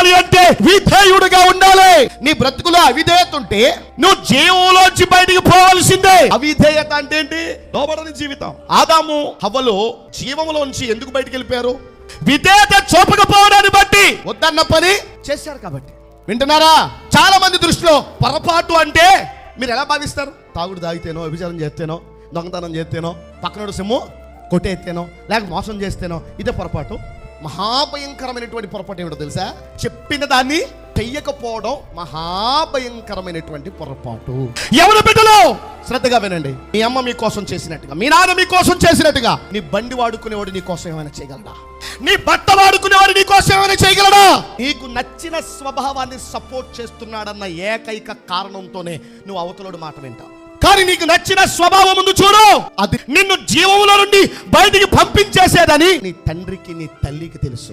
ఉండాలి అంటే విధేయుడుగా ఉండాలి. నీ బ్రతుకులో అవిధేయత ఉంటే నువ్వు జీవంలోంచి బయటికి పోవాల్సిందే. అవిధేయత అంటే ఏంటి? లోబడని జీవితం. ఆదాము హవ్వలు జీవంలోంచి ఎందుకు బయటికి వెళ్ళిపోయారు? విధేయత చూపకపోవడాన్ని బట్టి. వద్దన్న పని చేశారు కాబట్టి. వింటున్నారా? చాలా మంది దృష్టిలో పొరపాటు అంటే మీరు ఎలా భావిస్తారు? తాగుడు తాగితేనో, వ్యభిచారం చేస్తేనో, దొంగతనం చేస్తేనో, పక్కనోడు సిమ్ము కొట్టేస్తేనో, లేక మోసం చేస్తేనో ఇదే పొరపాటు. మహాభయంకరమైనటువంటి పొరపాటు ఏమిటో తెలుసా? చెప్పిన దాన్ని చెయ్యకపోవడం మహాభయంకరమైనటువంటి పొరపాటు. ఎవరి బిడ్డలో శ్రద్ధగా వినండి. మీ అమ్మ మీ కోసం చేసినట్టుగా, మీ నాన్న మీ కోసం చేసినట్టుగా నీ బండి వాడుకునేవాడు నీ కోసం ఏమైనా చేయగలడా? నీ బట్ట వాడుకునేవాడు నీ కోసం ఏమైనా చేయగలడా? నీకు నచ్చిన స్వభావాన్ని సపోర్ట్ చేస్తున్నాడన్న ఏకైక కారణంతోనే నువ్వు అవతలోడు మాట వింటావు. కానీ నీకు నచ్చిన స్వభావం ముందు చూడు, అది నిన్ను జీవంలో నుండి బయటికి పంపించేసేదని నీ తండ్రికి నీ తల్లికి తెలుసు.